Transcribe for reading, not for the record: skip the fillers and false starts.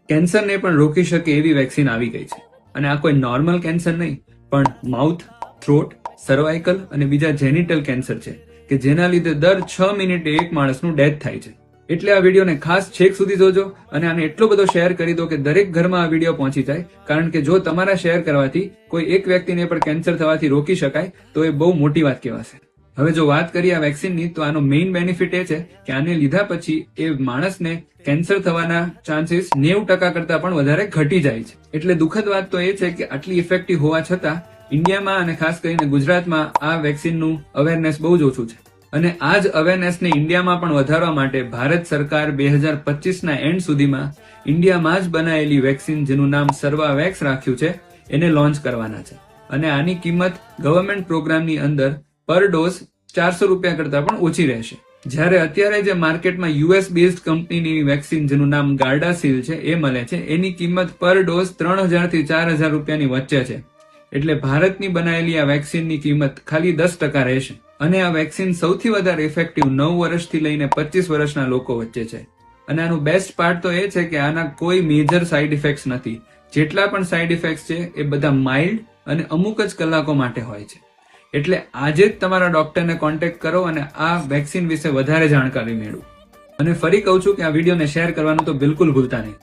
કેન્સરને પણ રોકી શકે એવી વેક્સિન આવી ગઈ છે. અને આ કોઈ નોર્મલ કેન્સર નહીં, પણ માઉથ, થ્રોટ, સર્વાઇકલ અને બીજા જેનિટલ કેન્સર છે કે જેના લીધે દર 6 મિનિટે એક માણસનું ડેથ થાય છે. એટલે આ વિડીયોને ખાસ છેક સુધી જોજો અને આને એટલો બધો શેર કરી દો કે દરેક ઘરમાં આ વિડીયો પહોંચી જાય. કારણ કે જો તમારા શેર કરવાથી કોઈ એક વ્યક્તિને પણ કેન્સર થવાથી રોકી શકાય તો એ બહુ મોટી વાત કહેવાશે. હવે જો વાત કરીએ આ વેક્સિનની, તો આનો મેઇન બેનિફિટ એ છે કે આને લીધા પછી એ માણસને કેન્સર થવાના ચાન્સીસ 90% કરતા પણ વધારે ઘટી જાય છે. એટલે દુઃખદ વાત તો એ છે કે આટલી ઇફેક્ટિવ હોવા છતાં ઇન્ડિયામાં અને ખાસ કરીને ગુજરાતમાં આ વેક્સિનનું અવેરનેસ બહુ જ ઓછું છે. અને આ જ અવેરનેસને ઇન્ડિયામાં પણ વધારવા માટે ભારત સરકાર 2025ના એન્ડ સુધીમાં ઇન્ડિયામાં જ બનાયેલી વેક્સિન જેનું નામ સર્વાવેક્સ રાખ્યું છે એને લોન્ચ કરવાના છે. અને આની કિંમત ગવર્મેન્ટ પ્રોગ્રામની અંદર પર ડોઝ 400 રૂપિયા કરતા પણ ઓછી રહેશે. જ્યારે અત્યારે જે માર્કેટમાં યુએસ બેઝડ કંપનીની વેક્સિન જેનું નામ ગાર્ડાસિલ છે એ મળે છે, એની કિંમત પર ડોઝ 3000 થી 4000 રૂપિયાની વચ્ચે છે. એટલે ભારતની બનાવેલી આ વેક્સિનની કિંમત ખાલી 10% રહેશે. અને આ વેક્સિન સૌથી વધારે ઇફેક્ટિવ 9 વર્ષથી લઈને 25 વર્ષના લોકો વચ્ચે છે. અને આનું બેસ્ટ પાર્ટ તો એ છે કે આના કોઈ મેજર સાઇડ ઇફેક્ટ્સ નથી. જેટલા પણ સાઇડ ઇફેક્ટ્સ છે એ બધા માઇલ્ડ અને અમુક જ કલાકો માટે હોય છે. એટલે આજે જ તમારા ડોક્ટરને કોન્ટેક્ટ કરો અને આ વેક્સિન વિશે વધારે જાણકારી મેળવો. અને ફરી કહું છું કે આ વિડીયોને શેર કરવાનું તો બિલકુલ ભૂલતા નહીં.